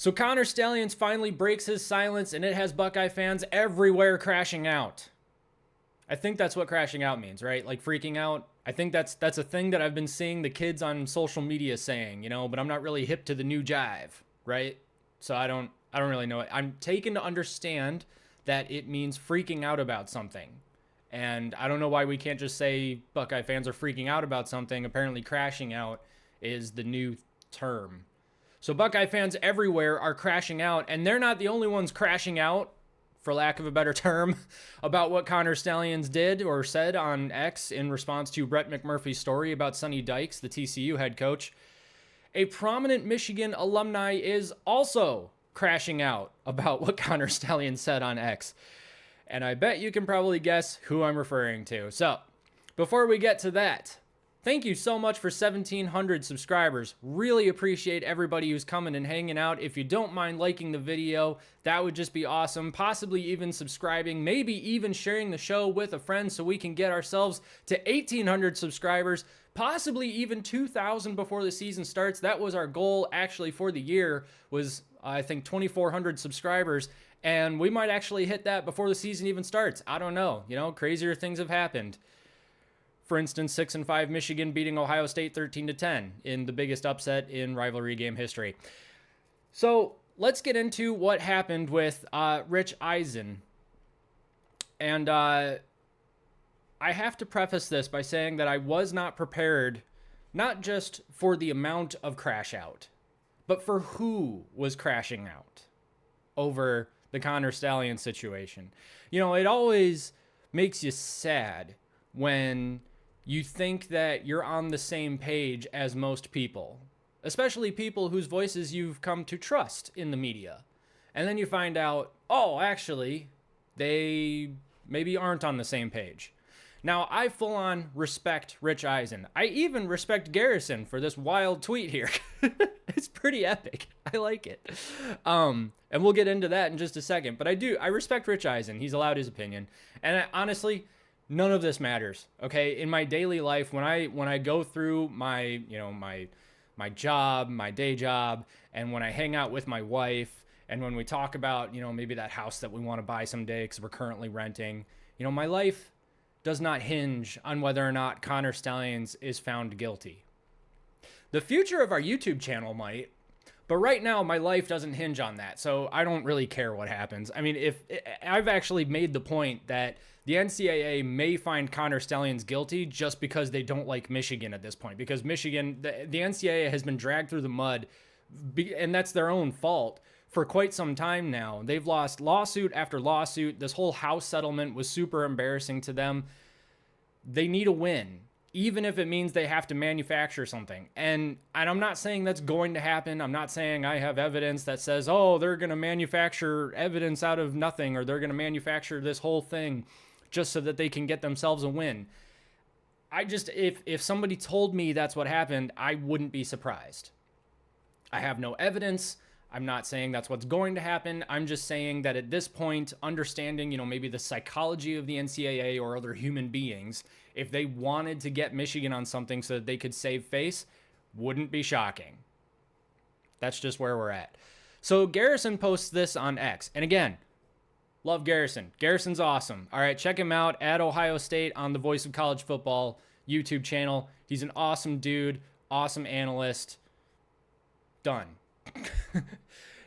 So Connor Stalions finally breaks his silence, and it has Buckeye fans everywhere crashing out. I think that's what crashing out means, right? Like freaking out. I think that's a thing that I've been seeing the kids on social media saying, but I'm not really hip to the new jive, right? So I don't really know it. I'm taken to understand that it means freaking out about something. And I don't know why we can't just say Buckeye fans are freaking out about something. Apparently crashing out is the new term. So Buckeye fans everywhere are crashing out, and they're not the only ones crashing out, for lack of a better term, about what Connor Stalions did or said on X in response to Brett McMurphy's story about Sonny Dykes, the TCU head coach. A prominent Michigan alumni is also crashing out about what Connor Stalions said on X. And I bet you can probably guess who I'm referring to. So, before we get to that, thank you so much for 1,700 subscribers. Really appreciate everybody who's coming and hanging out. If you don't mind liking the video, that would just be awesome. Possibly even subscribing, maybe even sharing the show with a friend so we can get ourselves to 1,800 subscribers, possibly even 2,000 before the season starts. That was our goal actually for the year, was I think 2,400 subscribers. And we might actually hit that before the season even starts. I don't know. Crazier things have happened. For instance, 6-5 Michigan beating Ohio State 13-10 in the biggest upset in rivalry game history. So let's get into what happened with Rich Eisen. And I have to preface this by saying that I was not prepared, not just for the amount of crash out, but for who was crashing out over the Connor Stalions situation. It always makes you sad when you think that you're on the same page as most people, especially people whose voices you've come to trust in the media. And then you find out, oh, actually, they maybe aren't on the same page. Now, I full on respect Rich Eisen. I even respect Garrison for this wild tweet here. It's pretty epic. I like it. And we'll get into that in just a second. But I respect Rich Eisen. He's allowed his opinion. And honestly, none of this matters, okay? In my daily life, when I go through my job, my day job, and when I hang out with my wife, and when we talk about, maybe that house that we want to buy someday because we're currently renting, my life does not hinge on whether or not Connor Stalions is found guilty. The future of our YouTube channel might, but right now my life doesn't hinge on that, so I don't really care what happens. I mean, if I've actually made the point that the NCAA may find Connor Stalions guilty just because they don't like Michigan at this point, because Michigan, the NCAA has been dragged through the mud, and that's their own fault, for quite some time now. They've lost lawsuit after lawsuit. This whole house settlement was super embarrassing to them. They need a win, even if it means they have to manufacture something. And I'm not saying that's going to happen. I'm not saying I have evidence that says, oh, they're going to manufacture evidence out of nothing, or they're going to manufacture this whole thing just so that they can get themselves a win. If somebody told me that's what happened, I wouldn't be surprised. I have no evidence. I'm not saying that's what's going to happen. I'm just saying that at this point, understanding, maybe the psychology of the NCAA or other human beings, if they wanted to get Michigan on something so that they could save face, wouldn't be shocking. That's just where we're at. So Garrison posts this on X. And again, love Garrison. Garrison's awesome. All right, check him out at Ohio State on the Voice of College Football YouTube channel. He's an awesome dude, awesome analyst. Done.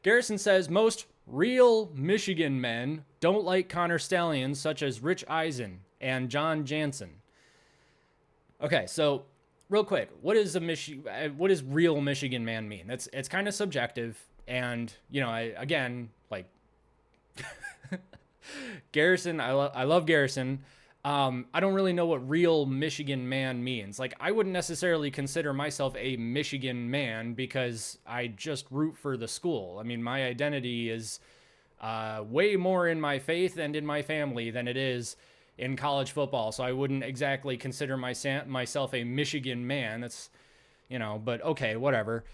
Garrison says most real Michigan men don't like Connor Stalions, such as Rich Eisen and John Jansen. Okay, so real quick, what does real Michigan man mean? It's kind of subjective, and Garrison, I love Garrison. I don't really know what real Michigan man means. Like, I wouldn't necessarily consider myself a Michigan man because I just root for the school. I mean, my identity is way more in my faith and in my family than it is in college football. So I wouldn't exactly consider myself a Michigan man. That's, but okay, whatever.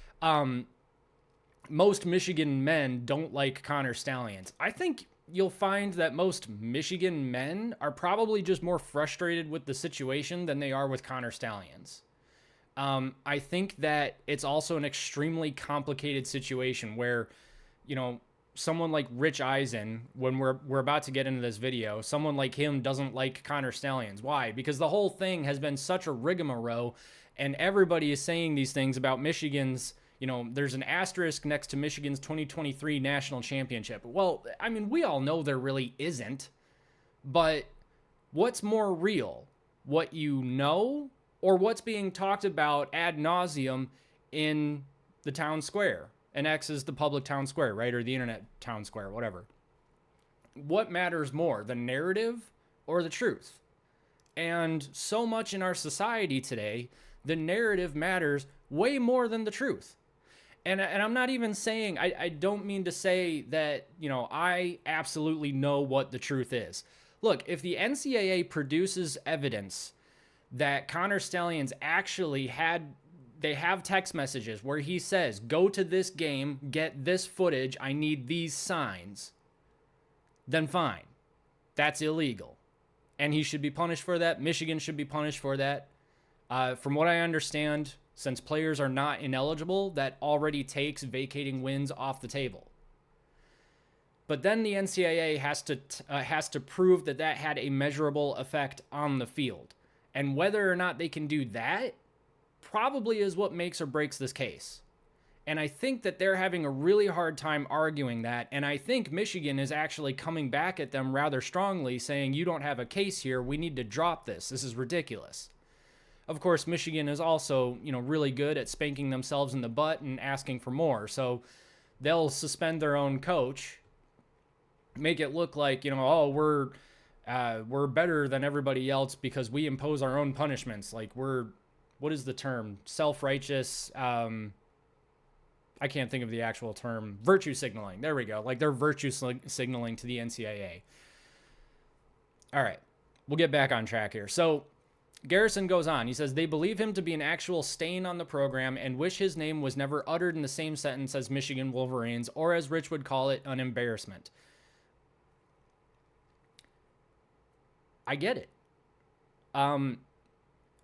Most Michigan men don't like Connor Stalions. I think you'll find that most Michigan men are probably just more frustrated with the situation than they are with Connor Stalions. I think that it's also an extremely complicated situation where someone like Rich Eisen, when we're about to get into this video, someone like him doesn't like Connor Stalions. Why? Because the whole thing has been such a rigmarole, and everybody is saying these things about Michigan's, there's an asterisk next to Michigan's 2023 national championship. Well, I mean, we all know there really isn't, but what's more real? What you know, or what's being talked about ad nauseum in the town square? And X is the public town square, right? Or the internet town square, whatever. What matters more, the narrative or the truth? And so much in our society today, the narrative matters way more than the truth. And I'm not even saying, I don't mean to say that, I absolutely know what the truth is. Look, if the NCAA produces evidence that Connor Stalions actually they have text messages where he says, go to this game, get this footage, I need these signs, then fine. That's illegal. And he should be punished for that. Michigan should be punished for that. From what I understand, since players are not ineligible, that already takes vacating wins off the table. But then the NCAA has to prove that had a measurable effect on the field. And whether or not they can do that probably is what makes or breaks this case. And I think that they're having a really hard time arguing that. And I think Michigan is actually coming back at them rather strongly, saying, you don't have a case here. We need to drop this. This is ridiculous. Of course, Michigan is also, really good at spanking themselves in the butt and asking for more. So they'll suspend their own coach, make it look like, we're better than everybody else because we impose our own punishments. Like what is the term? Self-righteous. I can't think of the actual term. Virtue signaling. There we go. Like they're virtue signaling to the NCAA. All right. We'll get back on track here. So Garrison goes on. He says, they believe him to be an actual stain on the program and wish his name was never uttered in the same sentence as Michigan Wolverines, or as Rich would call it, an embarrassment. I get it.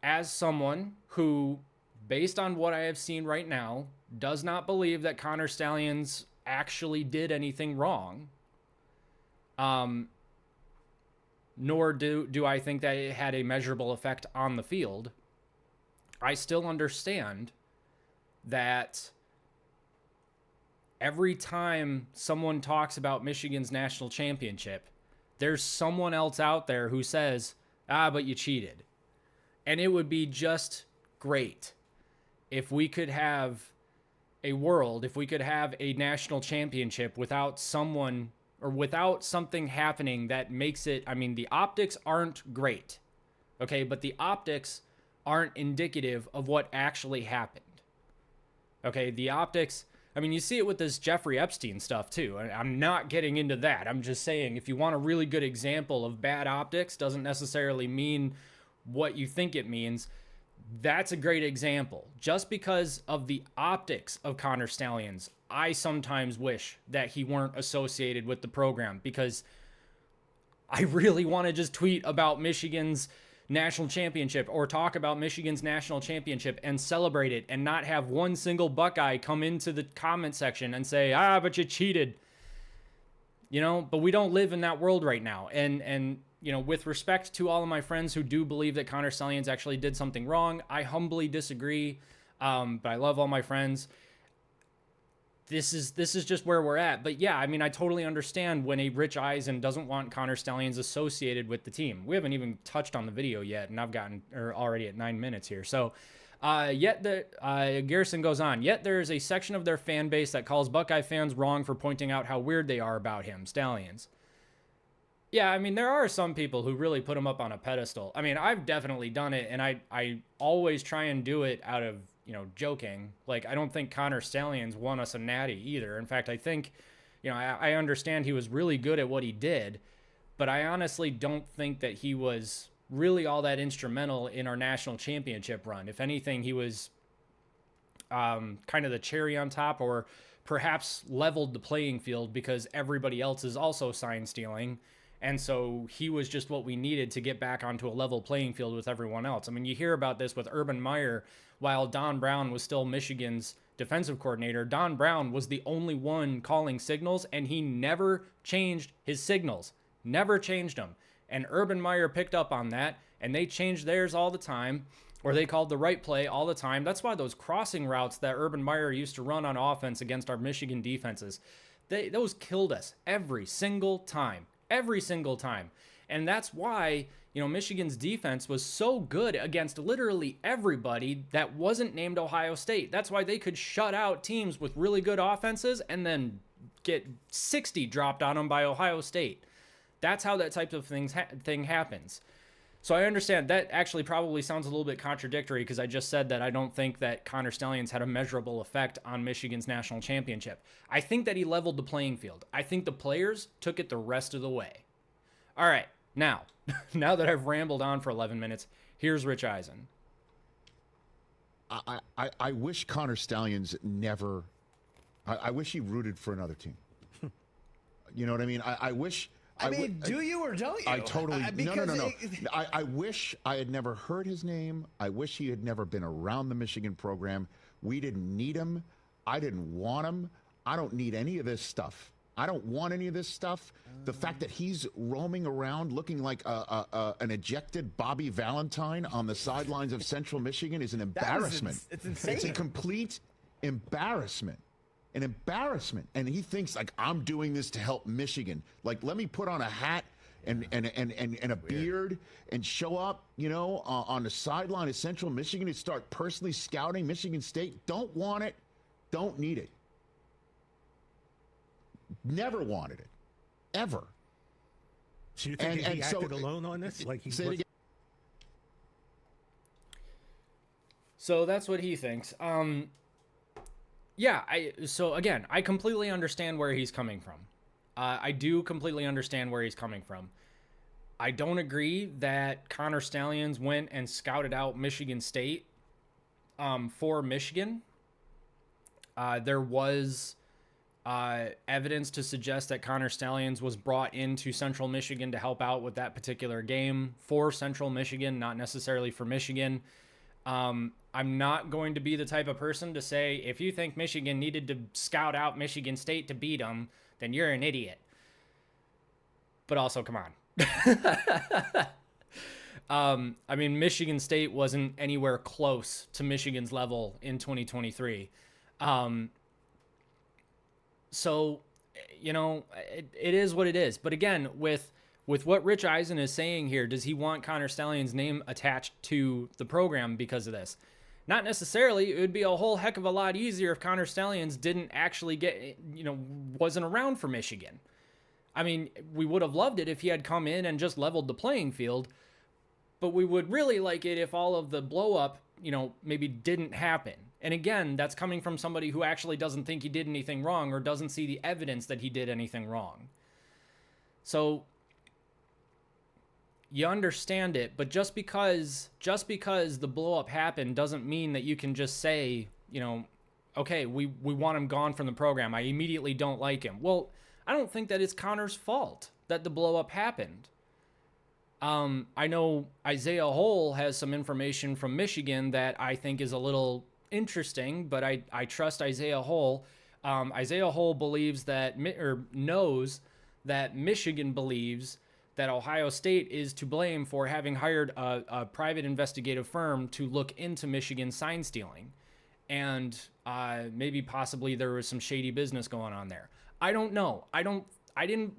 As someone who, based on what I have seen right now, does not believe that Connor Stalions actually did anything wrong, nor do I think that it had a measurable effect on the field, I still understand that every time someone talks about Michigan's national championship, there's someone else out there who says, but you cheated. And it would be just great if we could have a world, if we could have a national championship without someone or without something happening that makes it, the optics aren't great, okay? But the optics aren't indicative of what actually happened, okay? The optics, you see it with this Jeffrey Epstein stuff too. I'm not getting into that. I'm just saying, if you want a really good example of bad optics, doesn't necessarily mean what you think it means. That's a great example. Just because of the optics of Connor Stalions, I sometimes wish that he weren't associated with the program, because I really want to just tweet about Michigan's national championship or talk about Michigan's national championship and celebrate it and not have one single Buckeye come into the comment section and say, but you cheated. But we don't live in that world right now. And with respect to all of my friends who do believe that Connor Stalions actually did something wrong, I humbly disagree. But I love all my friends. This is just where we're at. But yeah, I totally understand when a Rich Eisen doesn't want Connor Stalions associated with the team. We haven't even touched on the video yet, and I've gotten already at 9 minutes here. So Garrison goes on, yet there is a section of their fan base that calls Buckeye fans wrong for pointing out how weird they are about him, Stalions. Yeah, there are some people who really put him up on a pedestal. I've definitely done it, and I always try and do it out of, joking. Like, I don't think Connor Stalions won us a natty either. In fact, I think, I understand he was really good at what he did, but I honestly don't think that he was really all that instrumental in our national championship run. If anything, he was kind of the cherry on top, or perhaps leveled the playing field because everybody else is also sign stealing. And so he was just what we needed to get back onto a level playing field with everyone else. You hear about this with Urban Meyer while Don Brown was still Michigan's defensive coordinator, Don Brown, was the only one calling signals, and he never changed his signals. Never changed them. And Urban Meyer picked up on that, and they changed theirs all the time, or they called the right play all the time. That's why those crossing routes that Urban Meyer used to run on offense against our Michigan defenses, those killed us every single time. Every single time. And that's why, Michigan's defense was so good against literally everybody that wasn't named Ohio State. That's why they could shut out teams with really good offenses and then get 60 dropped on them by Ohio State. That's how that type of thing happens. So I understand that actually probably sounds a little bit contradictory because I just said that I don't think that Connor Stalions had a measurable effect on Michigan's national championship. I think that he leveled the playing field. I think the players took it the rest of the way. All right, now that I've rambled on for 11 minutes, here's Rich Eisen. I wish Connor Stalions never. I wish he rooted for another team. You know what I mean? I wish. Do you or don't you? I totally. No. I wish I had never heard his name. I wish he had never been around the Michigan program. We didn't need him. I didn't want him. I don't need any of this stuff. I don't want any of this stuff. The fact that he's roaming around looking like an ejected Bobby Valentine on the sidelines of Central Michigan is an embarrassment. It's insane. It's a complete embarrassment. An embarrassment. And he thinks, like, I'm doing this to help Michigan. Like, let me put on a hat and a beard and show up, on the sideline of Central Michigan and start personally scouting Michigan State. Don't want it. Don't need it. Never wanted it. Ever. So you think he acted alone on this? Like So that's what he thinks. Yeah, I completely understand where he's coming from. I do completely understand where he's coming from. I don't agree that Connor Stalions went and scouted out Michigan State for Michigan. There was evidence to suggest that Connor Stalions was brought into Central Michigan to help out with that particular game for Central Michigan, not necessarily for Michigan. I'm not going to be the type of person to say, if you think Michigan needed to scout out Michigan State to beat them, then you're an idiot. But also, come on. Michigan State wasn't anywhere close to Michigan's level in 2023. So, it is what it is. But again, with what Rich Eisen is saying here, does he want Connor Stalions' name attached to the program because of this? Not necessarily. It would be a whole heck of a lot easier if Connor Stalions didn't actually wasn't around for Michigan. I mean, we would have loved it if he had come in and just leveled the playing field, but we would really like it if all of the blow up, maybe didn't happen. And again, that's coming from somebody who actually doesn't think he did anything wrong or doesn't see the evidence that he did anything wrong. So you understand it, but just because the blow up happened doesn't mean that you can just say, okay, we want him gone from the program. I immediately don't like him. Well, I don't think that it's Connor's fault that the blow up happened. I know Isaiah Hole has some information from Michigan that I think is a little interesting, but I trust Isaiah Hole. Isaiah Hole believes that, or knows that Michigan believes that Ohio State is to blame for having hired a private investigative firm to look into Michigan sign stealing. And maybe possibly there was some shady business going on there. I don't know. I don't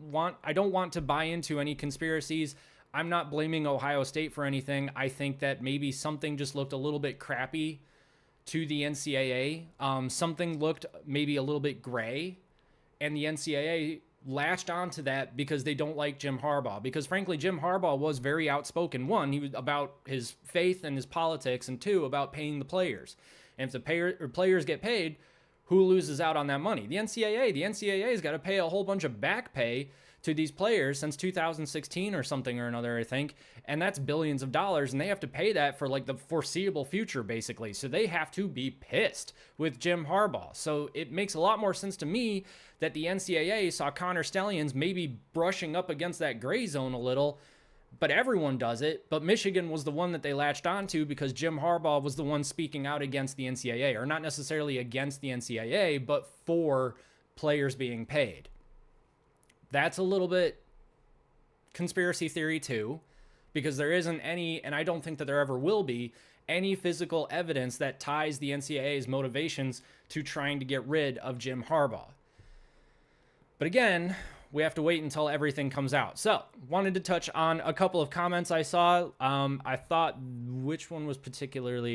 want to buy into any conspiracies. I'm not blaming Ohio State for anything. I think that maybe something just looked a little bit crappy to the NCAA. Something looked maybe a little bit gray, and the NCAA latched onto that because they don't like Jim Harbaugh. Because frankly, Jim Harbaugh was very outspoken. One, he was about his faith and his politics, and two, about paying the players. And if the players get paid, who loses out on that money? The NCAA. The NCAA's got to pay a whole bunch of back pay to these players since 2016 or something or another, I think. And that's billions of dollars, and they have to pay that for like the foreseeable future, basically. So they have to be pissed with Jim Harbaugh. So it makes a lot more sense to me that the NCAA saw Connor Stalions maybe brushing up against that gray zone a little but everyone does it. But Michigan was the one that they latched onto because Jim Harbaugh was the one speaking out against the NCAA, or not necessarily against the NCAA, but for players being paid. That's a little bit conspiracy theory too, because there isn't any, and I don't think that there ever will be, any physical evidence that ties the NCAA's motivations to trying to get rid of Jim Harbaugh. But again, we have to wait until everything comes out. So, wanted to touch on a couple of comments I saw. I thought which one was particularly...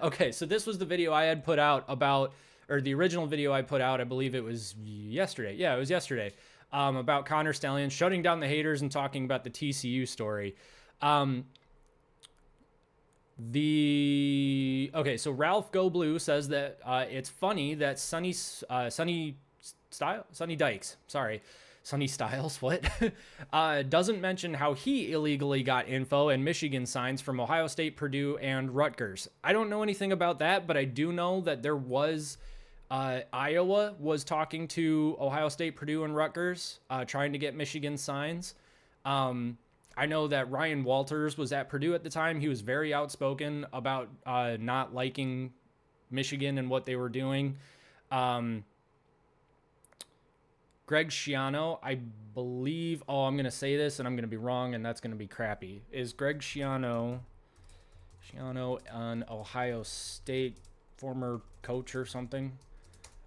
Okay, so this was the video I had put out about, or the original video I put out, I believe it was yesterday. Yeah, it was yesterday. About Connor Stalions shutting down the haters and talking about the TCU story. Okay, so Ralph Go Blue says that it's funny that Sonny Styles, what? Doesn't mention how he illegally got info and Michigan signs from Ohio State, Purdue, and Rutgers. I don't know anything about that, but I do know that there was Iowa was talking to Ohio State, Purdue, and Rutgers, trying to get Michigan signs. I know that Ryan Walters was at Purdue at the time. He was very outspoken about not liking Michigan and what they were doing. Greg Schiano, I believe, I'm going to say this and I'm going to be wrong and that's going to be crappy. Is Greg Schiano an Ohio State former coach or something?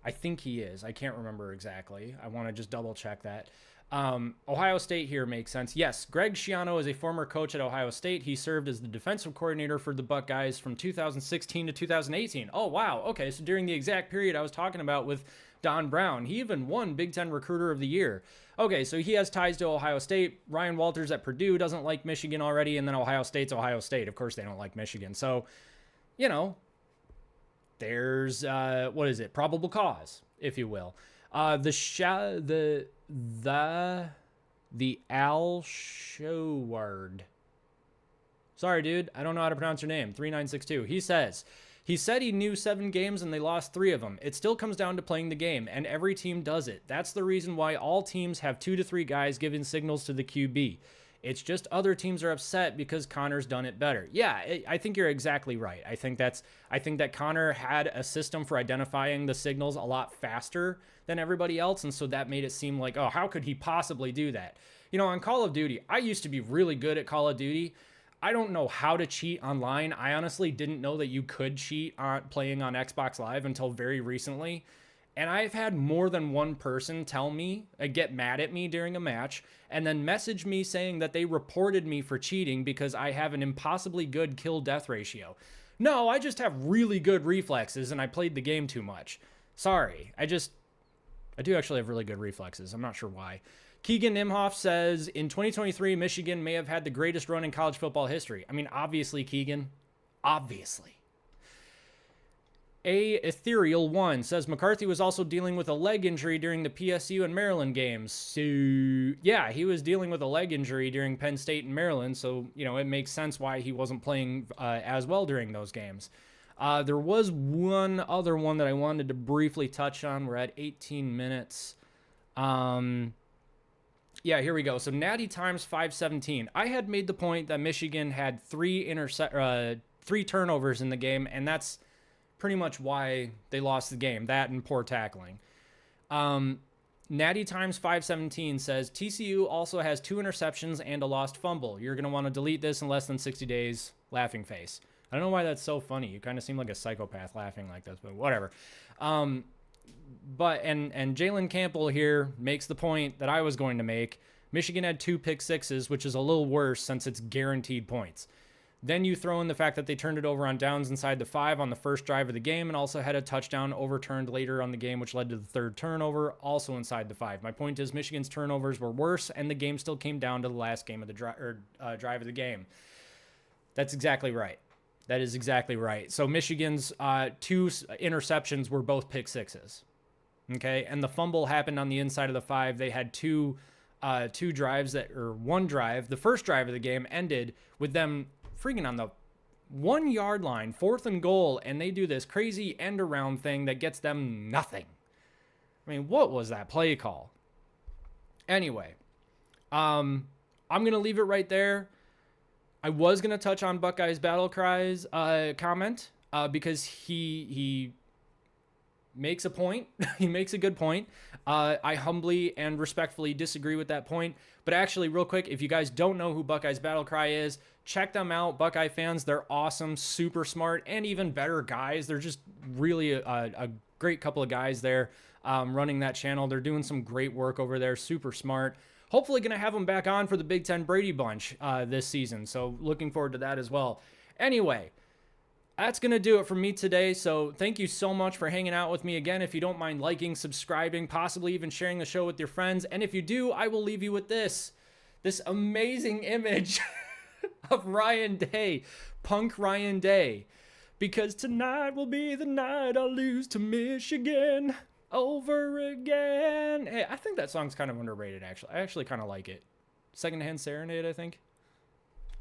I think he is. I can't remember exactly. I want to just double check that. Ohio State here makes sense. Yes, Greg Schiano is a former coach at Ohio State. He served as the defensive coordinator for the Buckeyes from 2016 to 2018. Oh, wow. Okay, so during the exact period I was talking about with Don Brown, he even won Big Ten Recruiter of the Year. Okay, so he has ties to Ohio State. Ryan Walters at Purdue doesn't like Michigan already, and then Ohio State's Ohio State. Of course they don't like Michigan. So, you know, there's, what is it? Probable cause, if you will. The Al Showard. Sorry, dude. I don't know how to pronounce your name. 3962. He said he knew 7 games and they lost 3 of them. It still comes down to playing the game, and every team does it. That's the reason why all teams have 2 to 3 guys giving signals to the QB. It's just other teams are upset because Connor's done it better. Yeah, I think you're exactly right. I think that Connor had a system for identifying the signals a lot faster than everybody else, and so that made it seem like, oh, how could he possibly do that? You know, on Call of Duty, I used to be really good at Call of Duty. I don't know how to cheat online. I honestly didn't know that you could cheat on playing on Xbox Live until very recently. And I've had more than one person tell me, get mad at me during a match, and then message me saying that they reported me for cheating because I have an impossibly good kill-death ratio. No, I just have really good reflexes and I played the game too much. Sorry, I do actually have really good reflexes. I'm not sure why. Keegan Nimhoff says, in 2023, Michigan may have had the greatest run in college football history. I mean, obviously, Keegan. Obviously. A Ethereal 1 says McCarthy was also dealing with a leg injury during the PSU and Maryland games. So, yeah, he was dealing with a leg injury during Penn State and Maryland. So, you know, it makes sense why he wasn't playing as well during those games. There was one other one that I wanted to briefly touch on. We're at 18 minutes. Yeah, here we go. So Natty times 517. I had made the point that Michigan had 3 turnovers in the game, and that's pretty much why they lost the game. That and poor tackling. Natty times 517 says TCU also has 2 interceptions and a lost fumble. You're going to want to delete this in less than 60 days. Laughing face. I don't know why that's so funny. You kind of seem like a psychopath laughing like this, but whatever. But Jalen Campbell here makes the point that I was going to make. Michigan had 2 pick sixes, which is a little worse since it's guaranteed points. Then you throw in the fact that they turned it over on downs inside the 5 on the first drive of the game and also had a touchdown overturned later on the game, which led to the 3rd turnover, also inside the 5. My point is Michigan's turnovers were worse, and the game still came down to the last game of the drive of the game. That's exactly right. That is exactly right. So Michigan's 2 interceptions were both pick sixes. Okay, and the fumble happened on the inside of the 5. They had 2 drives one drive. The first drive of the game ended with them freaking on the 1 yard line, 4th and goal, and they do this crazy end around thing that gets them nothing. I mean, what was that play call? Anyway, I'm going to leave it right there. I was going to touch on Buckeye's Battle Cries comment because he makes a point. He makes a good point. I humbly and respectfully disagree with that point. But actually, real quick, if you guys don't know who Buckeye's Battle Cry is, check them out. Buckeye fans, they're awesome, super smart, and even better guys. They're just really a great couple of guys there running that channel. They're doing some great work over there, super smart. Hopefully going to have them back on for the Big Ten Brady Bunch this season. So looking forward to that as well. Anyway, that's going to do it for me today. So thank you so much for hanging out with me. Again, if you don't mind liking, subscribing, possibly even sharing the show with your friends. And if you do, I will leave you with this amazing image of Ryan Day, Punk Ryan Day. Because tonight will be the night I lose to Michigan over again. Hey, I think that song's kind of underrated, actually. I actually kind of like it. Secondhand Serenade, I think.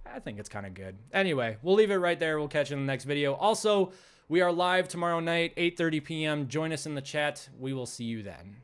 I think it's kind of good. Anyway, we'll leave it right there. We'll catch you in the next video. Also, we are live tomorrow night, 8:30 p.m. Join us in the chat. We will see you then.